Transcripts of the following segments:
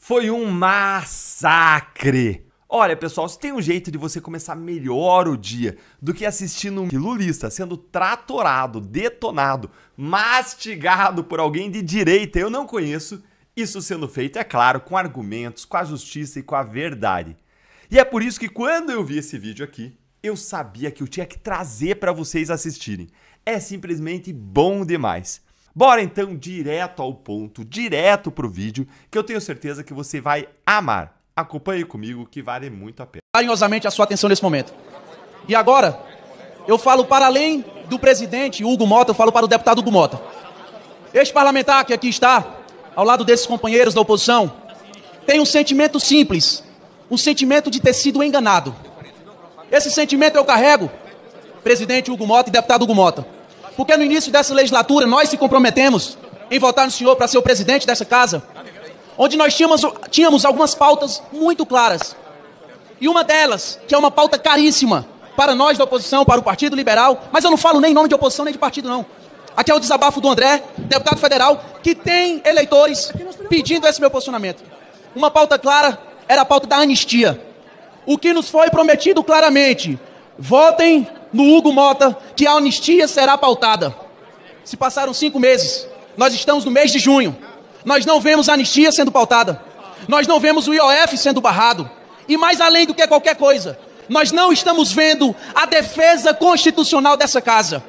Foi um massacre! Olha, pessoal, se tem um jeito de você começar melhor o dia do que assistindo um lulista sendo tratorado, detonado, mastigado por alguém de direita, eu não conheço, isso sendo feito, é claro, com argumentos, com a justiça e com a verdade. E é por isso que quando eu vi esse vídeo aqui, eu sabia que eu tinha que trazer para vocês assistirem. É simplesmente bom demais. Bora então direto ao ponto, direto pro vídeo, que eu tenho certeza que você vai amar. Acompanhe comigo que vale muito a pena. Carinhosamente a sua atenção nesse momento. E agora, eu falo para além do presidente Hugo Mota, eu falo para o deputado Hugo Mota. Este parlamentar que aqui está, ao lado desses companheiros da oposição, tem um sentimento simples, um sentimento de ter sido enganado. Esse sentimento eu carrego, presidente Hugo Mota e deputado Hugo Mota. Porque no início dessa legislatura nós se comprometemos em votar no senhor para ser o presidente dessa casa, onde nós tínhamos algumas pautas muito claras. E uma delas, que é uma pauta caríssima para nós da oposição, para o Partido Liberal, mas eu não falo nem em nome de oposição nem de partido não. Aqui é o desabafo do André, deputado federal, que tem eleitores pedindo esse meu posicionamento. Uma pauta clara era a pauta da anistia. O que nos foi prometido claramente: votem no Hugo Mota que a anistia será pautada. Se passaram 5 meses, nós estamos no mês de junho, nós não vemos a anistia sendo pautada, nós não vemos o IOF sendo barrado, e mais além do que qualquer coisa, nós não estamos vendo a defesa constitucional dessa casa.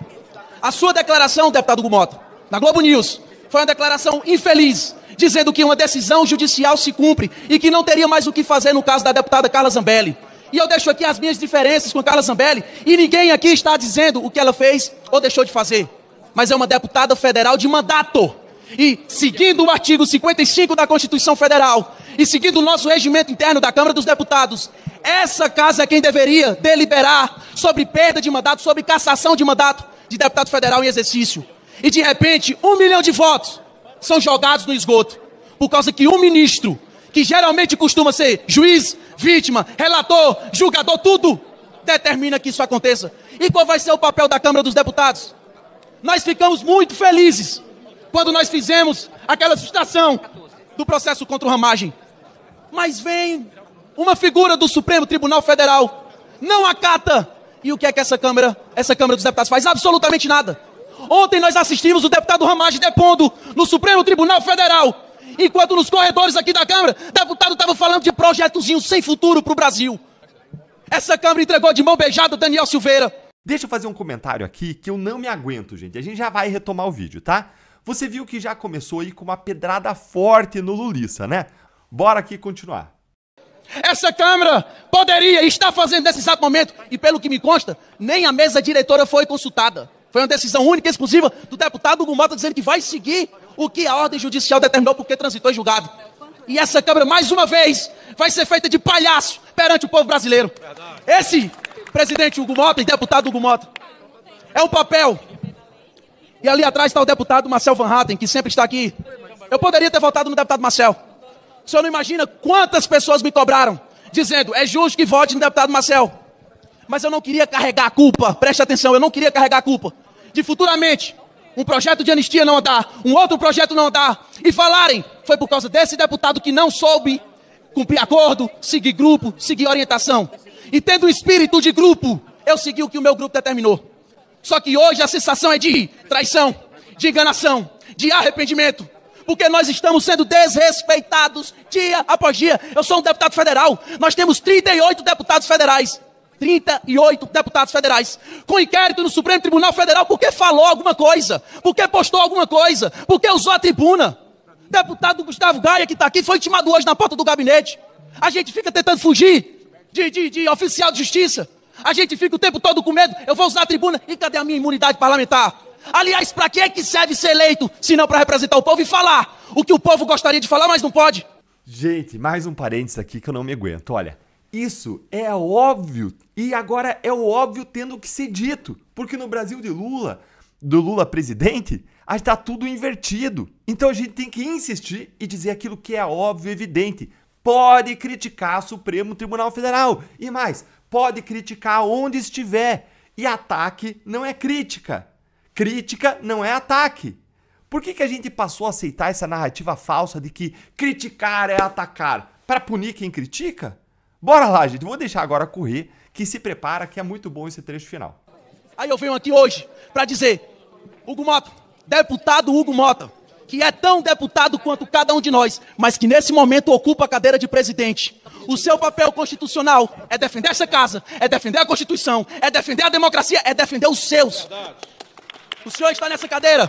A sua declaração, deputado Hugo Mota, na Globo News, foi uma declaração infeliz, dizendo que uma decisão judicial se cumpre e que não teria mais o que fazer no caso da deputada Carla Zambelli. E eu deixo aqui as minhas diferenças com a Carla Zambelli, e ninguém aqui está dizendo o que ela fez ou deixou de fazer. Mas é uma deputada federal de mandato. E, seguindo o artigo 55 da Constituição Federal, e seguindo o nosso regimento interno da Câmara dos Deputados, essa casa é quem deveria deliberar sobre perda de mandato, sobre cassação de mandato de deputado federal em exercício. E, de repente, 1 milhão de votos são jogados no esgoto, por causa que um ministro, que geralmente costuma ser juiz, vítima, relator, julgador, tudo determina que isso aconteça. E qual vai ser o papel da Câmara dos Deputados? Nós ficamos muito felizes quando nós fizemos aquela sustação do processo contra o Ramagem. Mas vem uma figura do Supremo Tribunal Federal, não acata. E o que é que essa Câmara dos Deputados faz? Absolutamente nada. Ontem nós assistimos o deputado Ramagem depondo no Supremo Tribunal Federal, enquanto nos corredores aqui da Câmara, o deputado estava falando de projetozinho sem futuro para o Brasil. Essa Câmara entregou de mão beijada Daniel Silveira. Deixa eu fazer um comentário aqui que eu não me aguento, gente. A gente já vai retomar o vídeo, tá? Você viu que já começou aí com uma pedrada forte no lulista, né? Bora aqui continuar. Essa Câmara poderia estar fazendo nesse exato momento, e pelo que me consta, nem a mesa diretora foi consultada. Foi uma decisão única e exclusiva do deputado Hugo Mota dizendo que vai seguir o que a ordem judicial determinou porque transitou em julgado. E essa Câmara, mais uma vez, vai ser feita de palhaço perante o povo brasileiro. Esse presidente Hugo Mota e deputado Hugo Mota é um papel. E ali atrás está o deputado Marcel Van Hatten, que sempre está aqui. Eu poderia ter votado no deputado Marcel. O senhor não imagina quantas pessoas me cobraram, dizendo: é justo que vote no deputado Marcel. Mas eu não queria carregar a culpa, preste atenção, eu não queria carregar a culpa de futuramente um projeto de anistia não andar, um outro projeto não andar, e falarem: foi por causa desse deputado que não soube cumprir acordo, seguir grupo, seguir orientação. E tendo o espírito de grupo, eu segui o que o meu grupo determinou. Só que hoje a sensação é de traição, de enganação, de arrependimento, porque nós estamos sendo desrespeitados dia após dia. Eu sou um deputado federal, nós temos 38 deputados federais. 38 deputados federais, com inquérito no Supremo Tribunal Federal, porque falou alguma coisa, porque postou alguma coisa, porque usou a tribuna. Deputado Gustavo Gaia, que está aqui, foi intimado hoje na porta do gabinete. A gente fica tentando fugir de oficial de justiça. A gente fica o tempo todo com medo. Eu vou usar a tribuna, e cadê a minha imunidade parlamentar? Aliás, para que é que serve ser eleito, se não para representar o povo e falar o que o povo gostaria de falar, mas não pode? Gente, mais um parênteses aqui que eu não me aguento. Olha, isso é óbvio, e agora é o óbvio tendo que ser dito, porque no Brasil de Lula, do Lula presidente, está tudo invertido. Então a gente tem que insistir e dizer aquilo que é óbvio e evidente. Pode criticar o Supremo Tribunal Federal, e mais, pode criticar onde estiver, e ataque não é crítica. Crítica não é ataque. Por que a gente passou a aceitar essa narrativa falsa de que criticar é atacar? Para punir quem critica? Bora lá, gente. Vou deixar agora correr, que se prepara, que é muito bom esse trecho final. Aí eu venho aqui hoje para dizer, Hugo Mota, deputado Hugo Mota, que é tão deputado quanto cada um de nós, mas que nesse momento ocupa a cadeira de presidente. O seu papel constitucional é defender essa casa, é defender a Constituição, é defender a democracia, é defender os seus. O senhor está nessa cadeira,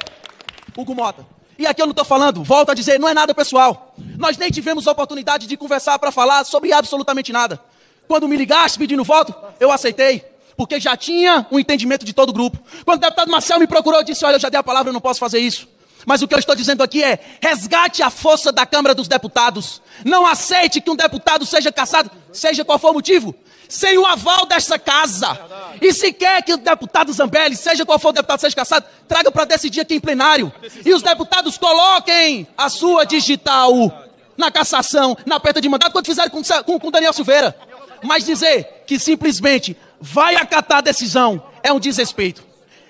Hugo Mota. E aqui eu não estou falando, volto a dizer, não é nada pessoal. Nós nem tivemos oportunidade de conversar para falar sobre absolutamente nada. Quando me ligaste pedindo voto, eu aceitei, porque já tinha um entendimento de todo o grupo. Quando o deputado Marcel me procurou, eu disse, olha, eu já dei a palavra, eu não posso fazer isso. Mas o que eu estou dizendo aqui é, resgate a força da Câmara dos Deputados. Não aceite que um deputado seja cassado, seja qual for o motivo, sem o aval dessa casa. E se quer que o deputado Zambelli, seja qual for o deputado, seja cassado, traga para decidir aqui em plenário. E os deputados coloquem a sua digital na cassação, na perda de mandato, quando fizeram com Daniel Silveira. Mas dizer que simplesmente vai acatar a decisão é um desrespeito.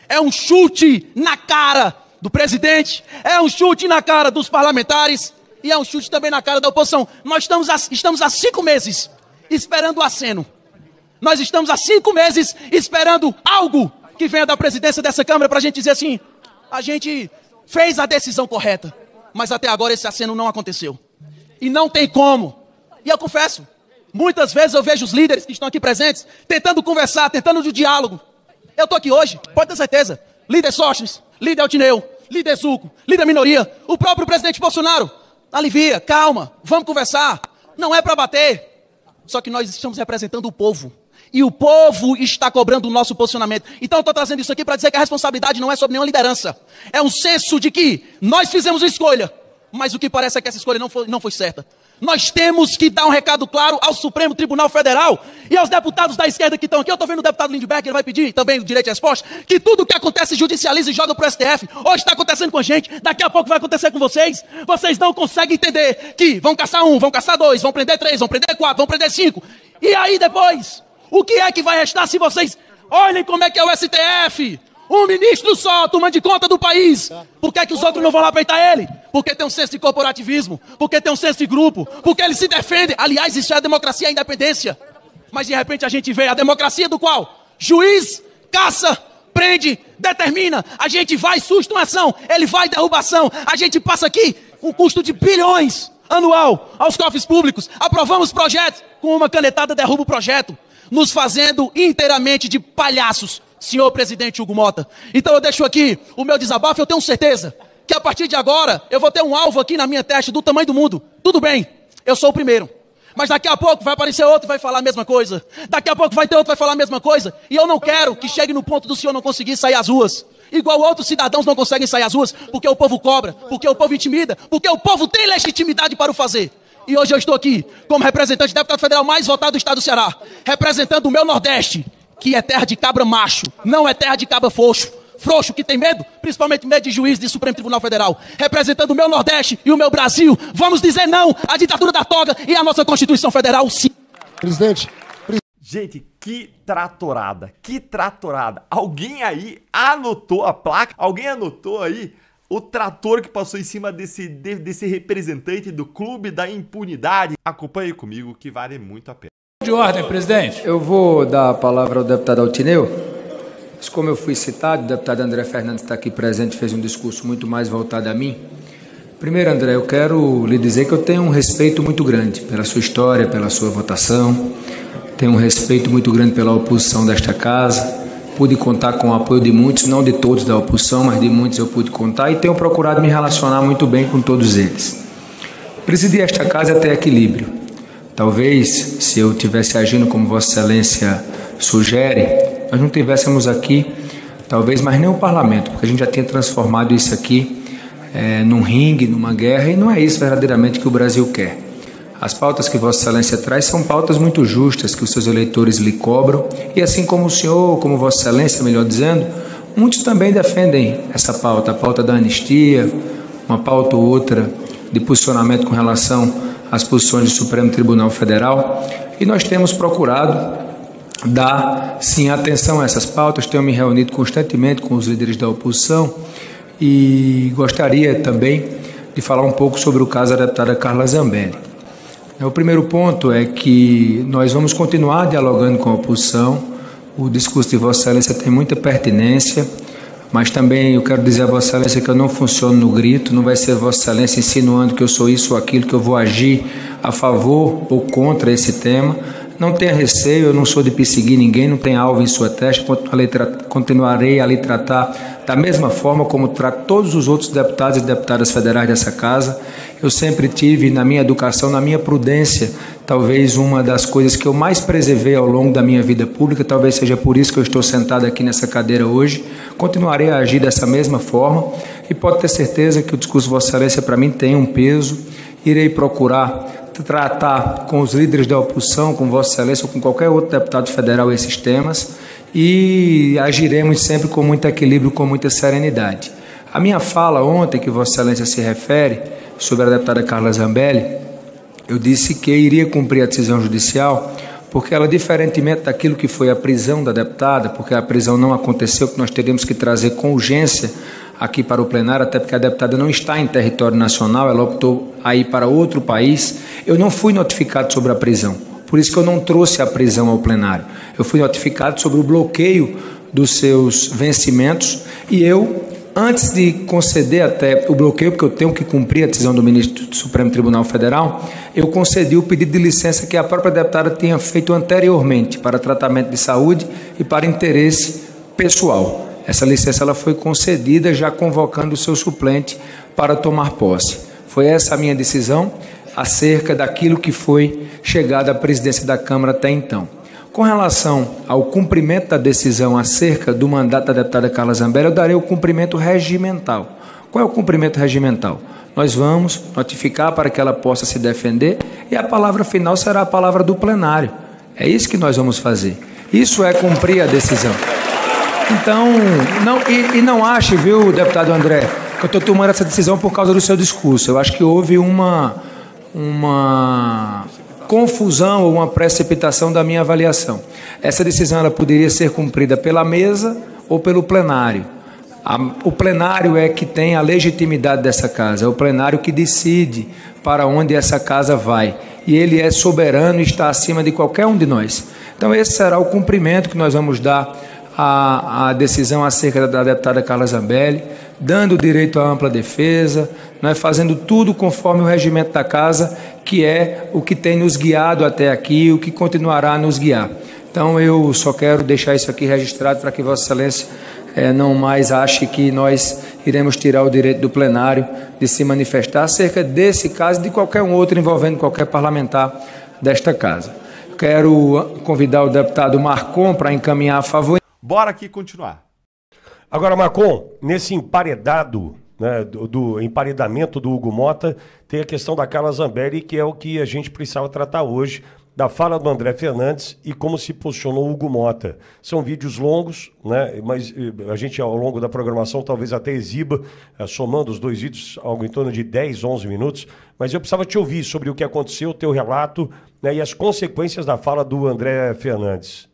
É um chute na cara do presidente, é um chute na cara dos parlamentares e é um chute também na cara da oposição. Nós estamos há 5 meses esperando o aceno. Nós estamos há 5 meses esperando algo que venha da presidência dessa Câmara para a gente dizer assim, a gente fez a decisão correta, mas até agora esse aceno não aconteceu. E não tem como. E eu confesso, muitas vezes eu vejo os líderes que estão aqui presentes tentando conversar, tentando de diálogo. Eu estou aqui hoje, pode ter certeza, líder Sócrates, líder Altineu, líder Zuco, líder minoria, o próprio presidente Bolsonaro. Alivia, calma, vamos conversar. Não é para bater. Só que nós estamos representando o povo. E o povo está cobrando o nosso posicionamento. Então eu estou trazendo isso aqui para dizer que a responsabilidade não é sobre nenhuma liderança. É um senso de que nós fizemos uma escolha, mas o que parece é que essa escolha não foi certa. Nós temos que dar um recado claro ao Supremo Tribunal Federal e aos deputados da esquerda que estão aqui. Eu estou vendo o deputado Lindbergh, ele vai pedir também o direito de resposta, que tudo o que acontece judicializa e joga para o STF. Hoje está acontecendo com a gente, daqui a pouco vai acontecer com vocês. Vocês não conseguem entender que vão caçar 1, vão caçar 2, vão prender 3, vão prender 4, vão prender 5. E aí depois, o que é que vai restar se vocês olhem como é que é o STF? Um ministro só tomando de conta do país. Por que os outros não vão lá peitar ele? Porque tem um senso de corporativismo, porque tem um senso de grupo, porque ele se defende. Aliás, isso é a democracia e a independência. Mas de repente a gente vê a democracia do qual? Juiz, caça, prende, determina. A gente vai, susto uma ação, ele vai, derrubação. A gente passa aqui um custo de bilhões anual aos cofres públicos. Aprovamos projetos, com uma canetada derruba o projeto, nos fazendo inteiramente de palhaços. Senhor presidente Hugo Mota. Então eu deixo aqui o meu desabafo, eu tenho certeza que a partir de agora eu vou ter um alvo aqui na minha testa do tamanho do mundo. Tudo bem, eu sou o primeiro. Mas daqui a pouco vai aparecer outro e vai falar a mesma coisa. Daqui a pouco vai ter outro e vai falar a mesma coisa. E eu não quero que chegue no ponto do senhor não conseguir sair às ruas. Igual outros cidadãos não conseguem sair às ruas porque o povo cobra, porque o povo intimida, porque o povo tem legitimidade para o fazer. E hoje eu estou aqui como representante do deputado federal mais votado do estado do Ceará, representando o meu Nordeste, que é terra de cabra macho, não é terra de cabra frouxo que tem medo, principalmente medo de juiz do Supremo Tribunal Federal, representando o meu Nordeste e o meu Brasil. Vamos dizer não à ditadura da toga e à nossa Constituição Federal, sim. Presidente. Gente, que tratorada. Alguém aí anotou a placa? Alguém anotou aí o trator que passou em cima desse representante do Clube da Impunidade? Acompanhe comigo que vale muito a pena. De ordem, presidente. Eu vou dar a palavra ao deputado Altineu. Mas como eu fui citado, o deputado André Fernandes está aqui presente, fez um discurso muito mais voltado a mim. Primeiro, André, eu quero lhe dizer que eu tenho um respeito muito grande pela sua história, pela sua votação. Tenho um respeito muito grande pela oposição desta casa. Pude contar com o apoio de muitos, não de todos da oposição, mas de muitos eu pude contar e tenho procurado me relacionar muito bem com todos eles. Presidir esta casa é ter equilíbrio. Talvez, se eu estivesse agindo como Vossa Excelência sugere, nós não tivéssemos aqui, talvez mais nem o parlamento, porque a gente já tinha transformado isso aqui num ringue, numa guerra, e não é isso verdadeiramente que o Brasil quer. As pautas que Vossa Excelência traz são pautas muito justas, que os seus eleitores lhe cobram, e assim como o senhor, como Vossa Excelência, melhor dizendo, muitos também defendem essa pauta, a pauta da anistia, uma pauta ou outra de posicionamento com relação às posições do Supremo Tribunal Federal, e nós temos procurado dar, sim, atenção a essas pautas. Tenho me reunido constantemente com os líderes da oposição e gostaria também de falar um pouco sobre o caso da deputada Carla Zambelli. O primeiro ponto é que nós vamos continuar dialogando com a oposição. O discurso de Vossa Excelência tem muita pertinência, mas também eu quero dizer a Vossa Excelência que eu não funciono no grito, não vai ser Vossa Excelência insinuando que eu sou isso ou aquilo, que eu vou agir a favor ou contra esse tema. Não tenha receio, eu não sou de perseguir ninguém, não tem alvo em sua testa, continuarei a lhe tratar da mesma forma como trato todos os outros deputados e deputadas federais dessa casa. Eu sempre tive na minha educação, na minha prudência, talvez uma das coisas que eu mais preservei ao longo da minha vida pública, talvez seja por isso que eu estou sentado aqui nessa cadeira hoje. Continuarei a agir dessa mesma forma e pode ter certeza que o discurso de Vossa Excelência para mim tem um peso. Irei procurar tratar com os líderes da oposição, com Vossa Excelência ou com qualquer outro deputado federal esses temas e agiremos sempre com muito equilíbrio, com muita serenidade. A minha fala ontem, que Vossa Excelência se refere, sobre a deputada Carla Zambelli, eu disse que iria cumprir a decisão judicial porque ela, diferentemente daquilo que foi a prisão da deputada, porque a prisão não aconteceu, que nós teríamos que trazer com urgência aqui para o plenário, até porque a deputada não está em território nacional, ela optou a ir para outro país. Eu não fui notificado sobre a prisão, por isso que eu não trouxe a prisão ao plenário. Eu fui notificado sobre o bloqueio dos seus vencimentos e eu, antes de conceder até o bloqueio, porque eu tenho que cumprir a decisão do ministro do Supremo Tribunal Federal, eu concedi o pedido de licença que a própria deputada tinha feito anteriormente para tratamento de saúde e para interesse pessoal. Essa licença ela foi concedida já convocando o seu suplente para tomar posse. Foi essa a minha decisão acerca daquilo que foi chegado à presidência da Câmara até então. Com relação ao cumprimento da decisão acerca do mandato da deputada Carla Zambelli, eu darei o cumprimento regimental. Qual é o cumprimento regimental? Nós vamos notificar para que ela possa se defender e a palavra final será a palavra do plenário. É isso que nós vamos fazer. Isso é cumprir a decisão. Então, não ache, viu, deputado André, que eu estou tomando essa decisão por causa do seu discurso. Eu acho que houve uma confusão ou uma precipitação da minha avaliação. Essa decisão ela poderia ser cumprida pela mesa ou pelo plenário. O plenário é que tem a legitimidade dessa casa, é o plenário que decide para onde essa casa vai. E ele é soberano e está acima de qualquer um de nós. Então, esse será o cumprimento que nós vamos dar a decisão acerca da deputada Carla Zambelli, dando direito à ampla defesa, nós fazendo tudo conforme o regimento da casa, que é o que tem nos guiado até aqui, o que continuará a nos guiar. Então eu só quero deixar isso aqui registrado para que Vossa Excelência não mais ache que nós iremos tirar o direito do plenário de se manifestar acerca desse caso e de qualquer um outro envolvendo qualquer parlamentar desta casa. Quero convidar o deputado Marcon para encaminhar a favor. Bora aqui continuar. Agora, Marcon, nesse emparedado, né, do emparedamento do Hugo Mota, tem a questão da Carla Zambelli, que é o que a gente precisava tratar hoje, da fala do André Fernandes e como se posicionou o Hugo Mota. São vídeos longos, né, mas a gente, ao longo da programação, talvez até exiba, somando os dois vídeos, algo em torno de 10, 11 minutos, mas eu precisava te ouvir sobre o que aconteceu, o teu relato, né, e as consequências da fala do André Fernandes.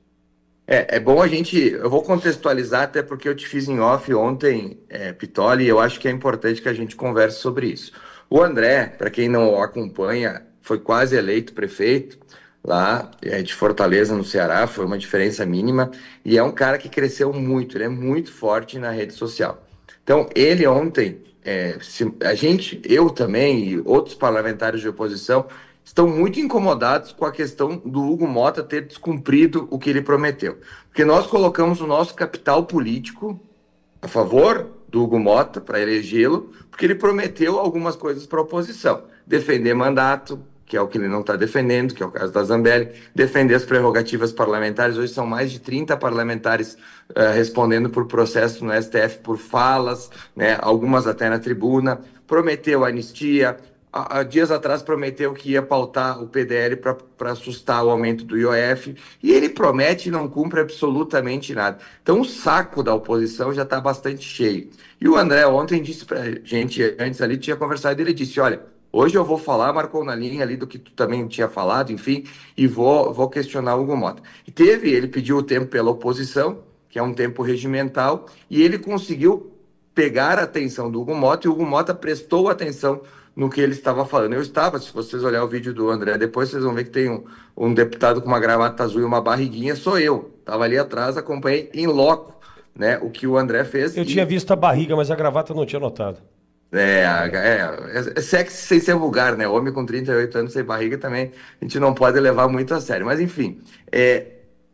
É bom eu vou contextualizar, até porque eu te fiz em off ontem, Pitoli, e eu acho que é importante que a gente converse sobre isso. O André, para quem não o acompanha, foi quase eleito prefeito lá de Fortaleza, no Ceará, foi uma diferença mínima, e é um cara que cresceu muito, ele é muito forte na rede social. Então, ele ontem, eu também e outros parlamentares de oposição, estão muito incomodados com a questão do Hugo Mota ter descumprido o que ele prometeu. Porque nós colocamos o nosso capital político a favor do Hugo Mota para elegê-lo, porque ele prometeu algumas coisas para a oposição. Defender mandato, que é o que ele não está defendendo, que é o caso da Zambelli, defender as prerrogativas parlamentares. Hoje são mais de 30 parlamentares respondendo por processo no STF por falas, né, algumas até na tribuna. Prometeu anistia. Há dias atrás prometeu que ia pautar o PDL para assustar o aumento do IOF, e ele promete e não cumpre absolutamente nada. Então o saco da oposição já está bastante cheio. E o André ontem disse para a gente, antes ali tinha conversado, ele disse, olha, hoje eu vou falar, marcou na linha ali do que tu também tinha falado, enfim, e vou questionar o Hugo Mota. Ele pediu o tempo pela oposição, que é um tempo regimental, e ele conseguiu pegar a atenção do Hugo Mota, e o Hugo Mota prestou atenção no que ele estava falando. Eu estava, se vocês olharem o vídeo do André depois, vocês vão ver que tem um deputado com uma gravata azul e uma barriguinha, sou eu. Estava ali atrás, acompanhei em loco, né, o que o André fez. Eu tinha visto a barriga, mas a gravata eu não tinha notado. É sexy sem ser vulgar, né? Homem com 38 anos sem barriga também a gente não pode levar muito a sério. Mas enfim,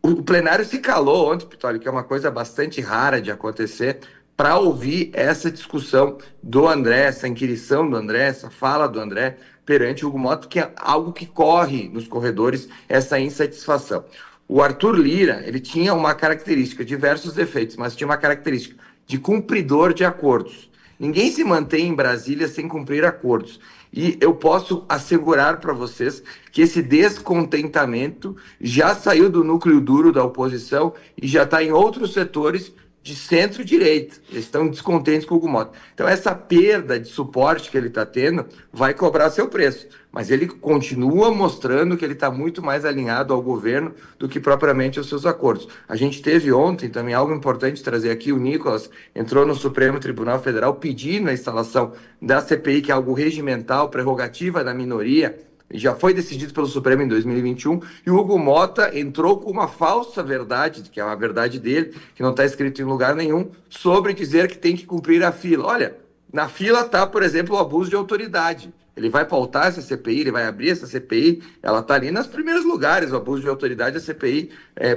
o plenário se calou ontem, Pitoli, que é uma coisa bastante rara de acontecer, para ouvir essa discussão do André, essa inquirição do André, essa fala do André perante o Hugo Mota, que é algo que corre nos corredores, essa insatisfação. O Arthur Lira, ele tinha uma característica, diversos defeitos, mas tinha uma característica de cumpridor de acordos. Ninguém se mantém em Brasília sem cumprir acordos. E eu posso assegurar para vocês que esse descontentamento já saiu do núcleo duro da oposição e já está em outros setores de centro-direita. Eles estão descontentes com o Hugo Mota. Então, essa perda de suporte que ele está tendo vai cobrar seu preço. Mas ele continua mostrando que ele está muito mais alinhado ao governo do que propriamente aos seus acordos. A gente teve ontem também algo importante trazer aqui. O Nicolas entrou no Supremo Tribunal Federal pedindo a instalação da CPI, que é algo regimental, prerrogativa da minoria, já foi decidido pelo Supremo em 2021, e o Hugo Mota entrou com uma falsa verdade, que é uma verdade dele, que não está escrito em lugar nenhum, sobre dizer que tem que cumprir a fila. Olha, na fila está, por exemplo, o abuso de autoridade. Ele vai pautar essa CPI, ele vai abrir essa CPI, ela está ali nos primeiros lugares, o abuso de autoridade, a CPI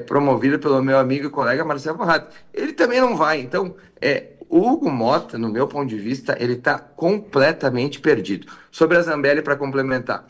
promovida pelo meu amigo e colega Marcelo Farrad. Ele também não vai. Então, o Hugo Mota, no meu ponto de vista, ele está completamente perdido. Sobre a Zambelli, para complementar,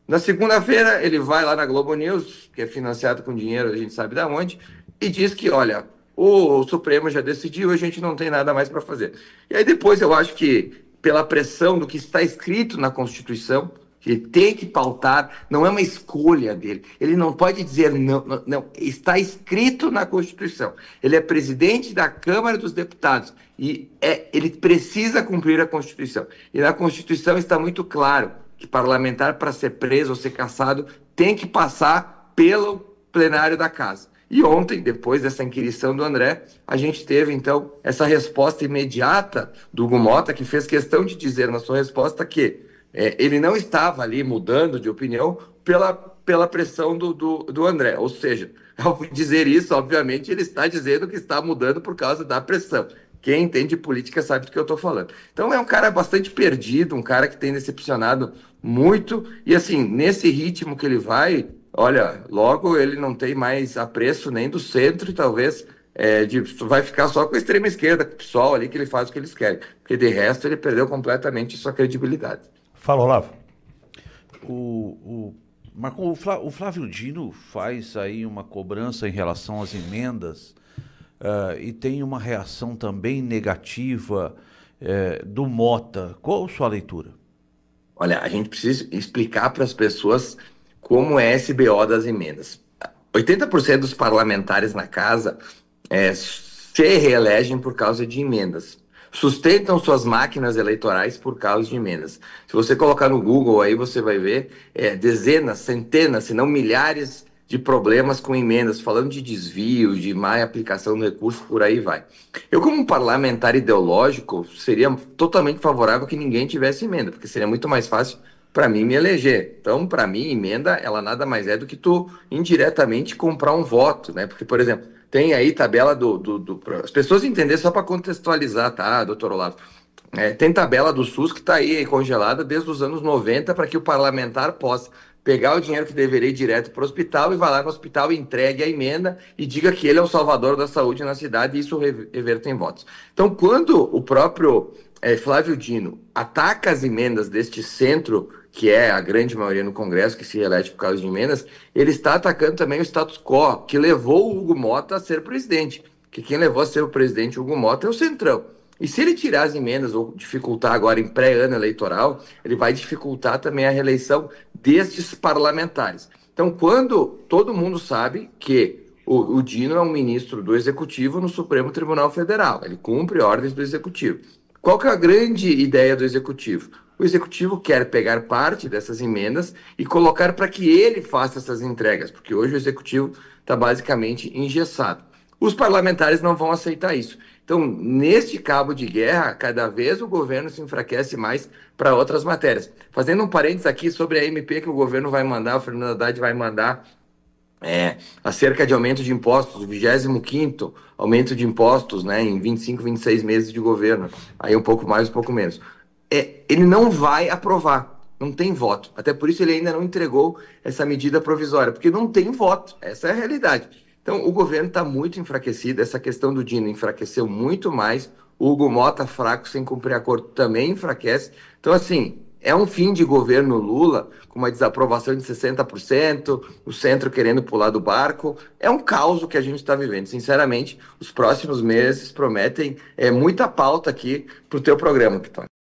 na segunda-feira, ele vai lá na Globo News, que é financiado com dinheiro, a gente sabe de onde, e diz que, olha, o Supremo já decidiu, a gente não tem nada mais para fazer. E aí depois eu acho que, pela pressão do que está escrito na Constituição, que ele tem que pautar, não é uma escolha dele. Ele não pode dizer não, está escrito na Constituição. Ele é presidente da Câmara dos Deputados e ele precisa cumprir a Constituição. E na Constituição está muito claro que parlamentar, para ser preso ou ser cassado, tem que passar pelo plenário da casa. E ontem, depois dessa inquirição do André, a gente teve, então, essa resposta imediata do Hugo Mota, que fez questão de dizer na sua resposta que ele não estava ali mudando de opinião pela pressão do André. Ou seja, ao dizer isso, obviamente, ele está dizendo que está mudando por causa da pressão. Quem entende política sabe do que eu estou falando. Então é um cara bastante perdido, um cara que tem decepcionado muito. E assim, nesse ritmo que ele vai, olha, logo ele não tem mais apreço nem do centro e talvez vai ficar só com a extrema esquerda, com o PSOL ali, que ele faz o que eles querem. Porque de resto ele perdeu completamente sua credibilidade. Fala, Olavo. Marcon, o Flávio Dino faz aí uma cobrança em relação às emendas e tem uma reação também negativa do Mota. Qual a sua leitura? Olha, a gente precisa explicar para as pessoas como é esse BO das emendas. 80% dos parlamentares na casa se reelegem por causa de emendas. Sustentam suas máquinas eleitorais por causa de emendas. Se você colocar no Google aí, você vai ver dezenas, centenas, se não milhares de problemas com emendas, falando de desvio, de má aplicação do recurso, por aí vai. Eu, como um parlamentar ideológico, seria totalmente favorável que ninguém tivesse emenda, porque seria muito mais fácil para mim me eleger. Então, para mim, emenda, ela nada mais é do que tu indiretamente comprar um voto, né? Porque, por exemplo, tem aí tabela as pessoas entenderem só para contextualizar, tá, doutor Olavo? Tem tabela do SUS que está aí congelada desde os anos 90 para que o parlamentar possa pegar o dinheiro que deveria ir direto para o hospital e vai lá no hospital e entregue a emenda e diga que ele é o salvador da saúde na cidade e isso reverta em votos. Então, quando o próprio Flávio Dino ataca as emendas deste centro, que é a grande maioria no Congresso, que se reelege por causa de emendas, ele está atacando também o status quo, que levou o Hugo Mota a ser presidente. Que quem levou a ser o presidente o Hugo Mota é o Centrão. E se ele tirar as emendas ou dificultar agora em pré-ano eleitoral, ele vai dificultar também a reeleição destes parlamentares. Então, quando todo mundo sabe que o Dino é um ministro do Executivo no Supremo Tribunal Federal, ele cumpre ordens do Executivo. Qual que é a grande ideia do Executivo? O Executivo quer pegar parte dessas emendas e colocar para que ele faça essas entregas, porque hoje o Executivo está basicamente engessado. Os parlamentares não vão aceitar isso. Então, neste cabo de guerra, cada vez o governo se enfraquece mais para outras matérias. Fazendo um parênteses aqui sobre a MP que o governo vai mandar, o Fernando Haddad vai mandar acerca de aumento de impostos, o 25º aumento de impostos, né, em 25, 26 meses de governo, aí um pouco mais, um pouco menos. Ele não vai aprovar, não tem voto. Até por isso ele ainda não entregou essa medida provisória, porque não tem voto, essa é a realidade. Então, o governo está muito enfraquecido, essa questão do Dino enfraqueceu muito mais, o Hugo Mota fraco, sem cumprir acordo, também enfraquece. Então, assim, é um fim de governo Lula, com uma desaprovação de 60%, o centro querendo pular do barco. É um caos o que a gente está vivendo. Sinceramente, os próximos meses prometem muita pauta aqui para o teu programa, Piton.